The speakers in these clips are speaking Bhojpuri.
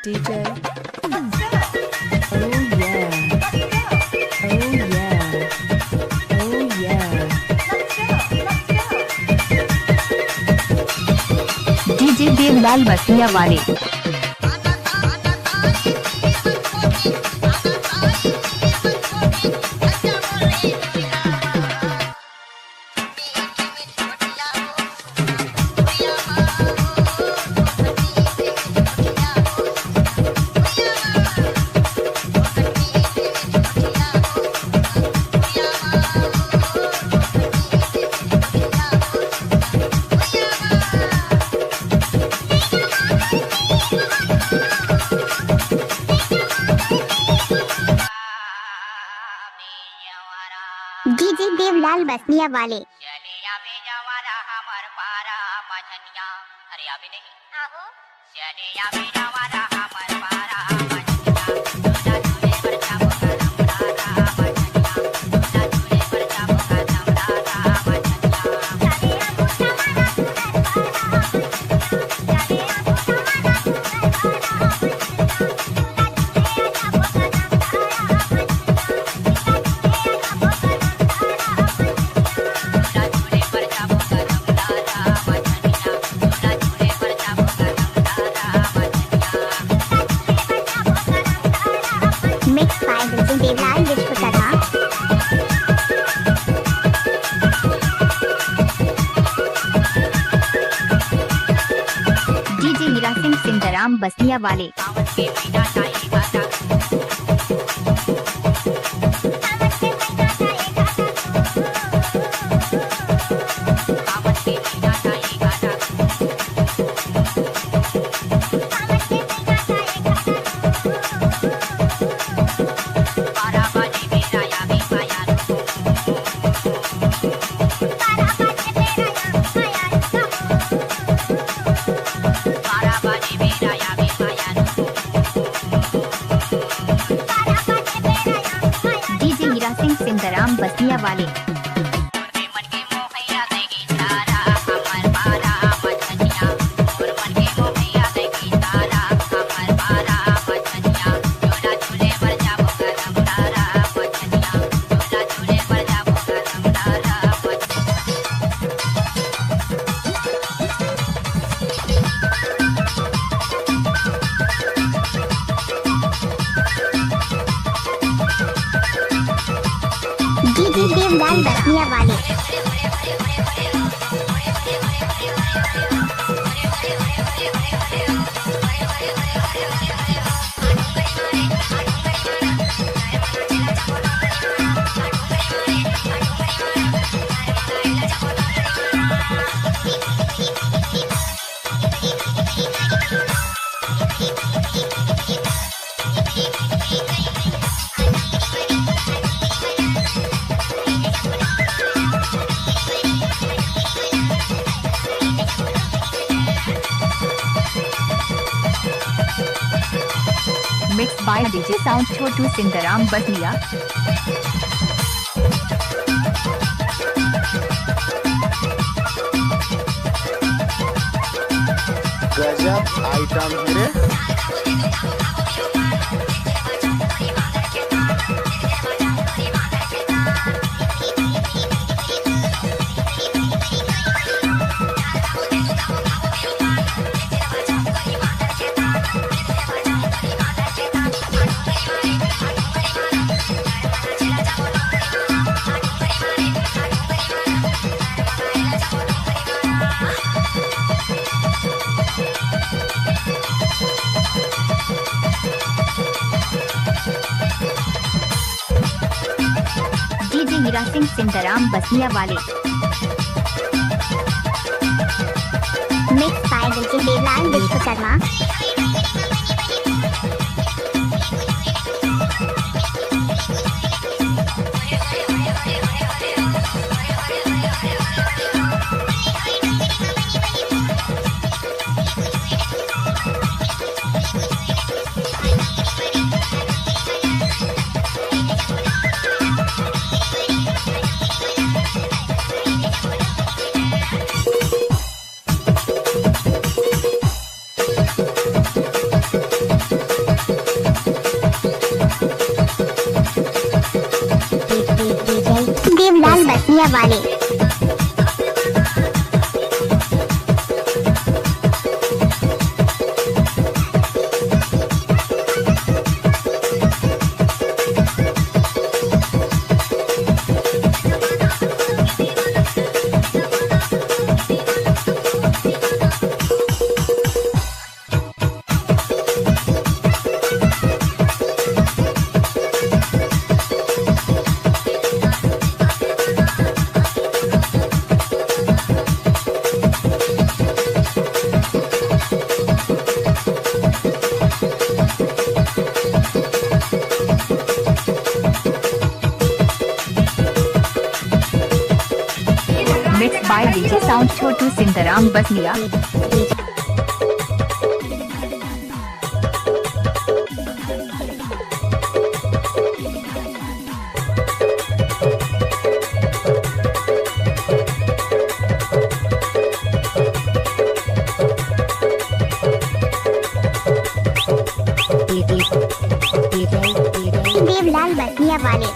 DJ. Oh yeah. Oh yeah. Oh yeah. DJ Devlal बसिया वाले। डीजे देवलाल बसनिया वाले। चलिया बेजवारा हमर पारा मछनिया अरे अभी नहीं आहो चलिया बेजवारा हमर पारा मछनिया दूल्हा दूल्हे पर जाबो कदम राधा मछनिया दूल्हा दूल्हे पर जाबो कदम राधा मछनिया चलिया बेजवारा हमर पारा मछनिया चलिया बेजवारा हमर पारा मछनिया दूल्हा दूल्हे जाबो कदम Radha mix by DJ Devlal Vishwakarma. DJ Hirasingh Sindhram Basiya वाले। DJ हीरासिंह सिंधराम बसिया वाले। डीजे देवलाल बसनिया वाले। Mixed by DJ Sound Chotu Sindram Basaniya। गजब आइटम है रे। DJ हीरासिंह सिंधराम बसिया वाले। Mix by DJ Devlal Vishwakarma. Basaniya वाले। Mixed by DJ Sound Chotu Sindram Basaniya. Devlal Basaniya वाले।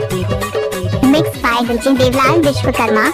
Mix by DJ Devlal Vishwakarma.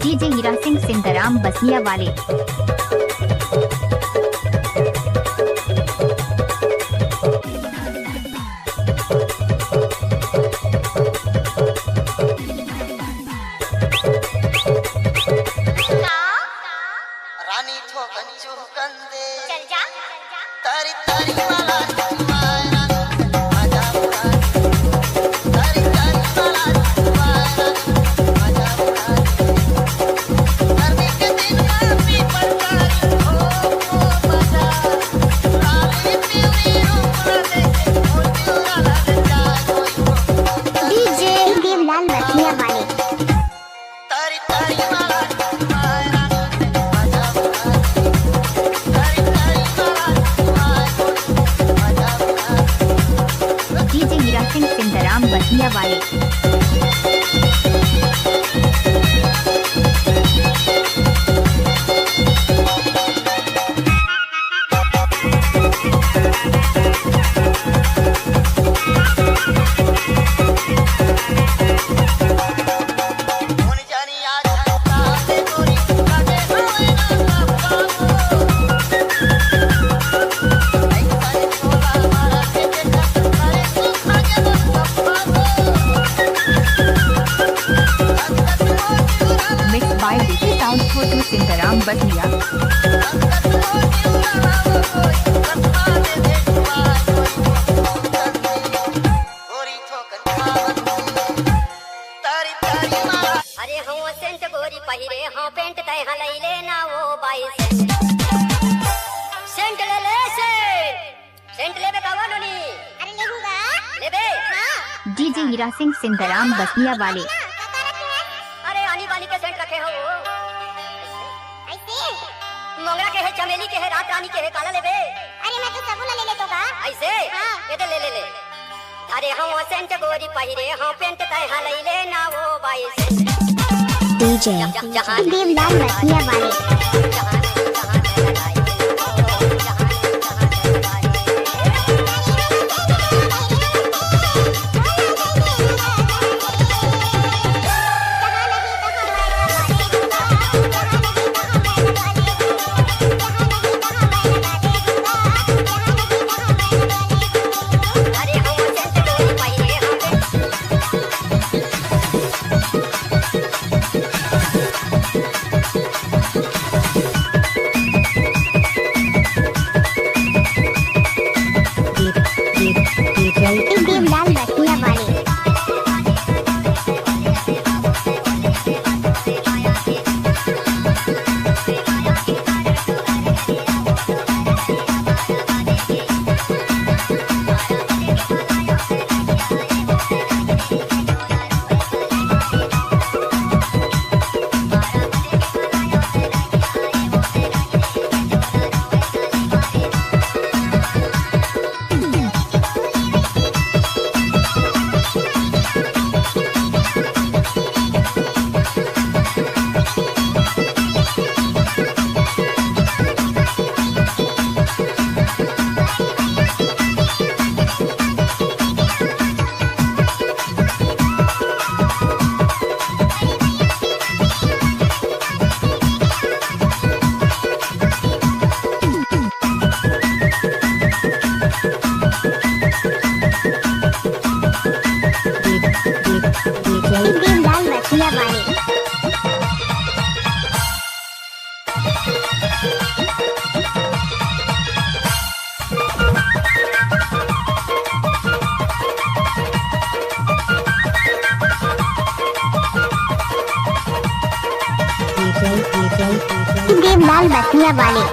DJ Hirasingh Sindhram Basaniya वाले। रानी ठोकन चुकन दे चल जा तारी तारी वाला तुम्हारा आजा बुरा तारी तारी वाला तुम्हारा आजा बुरा गर्मी के दिन में भी पड़ता हो मजा रानी पीवी रूप दे और दिल लग जाए डीजे देवलाल बसनिया वाले। तारी तारी वाला तुम्हारा आजा बुरा तारी तारी वाला तुम्हारा आजा बुरा DJ हीरासिंह सिंधराम बसनिया वाले। होनी जानी आज हंसा दे गोरी काटे होए ना पापा आई सारे छोला मारा के देखा सारे तू खाके बस पापा Mixed by DJ Sound Chotu Sindram Basaniya. गोरी ठोकन खावत तारी तारी मारा अरे हम सेंट गोरी पहिरे हाँ पेंट तय हाँ लैले ना वो बाई सेंट सेंट ले ले सेंट ले बे कवानो नी अरे लेहूंगा। ले बे हाँ DJ हीरासिंह सिंधराम बसनिया वाले। अरे आनी बानी के सेंट रखे हो ऐसे। मोंगरा के है चमेली के है रात रानी के है काला ले बे अरे मैं तो सबूला ले लेतो का। ऐसे हाँ। ये तो ले ले ले अरे हम सेंट गोरी पहिरे हाँ पेंट तय हाँ लैले ना वो बाई सेंट डीजे जहाँ देवलाल बसनिया वाले। लाल बसनिया वाले।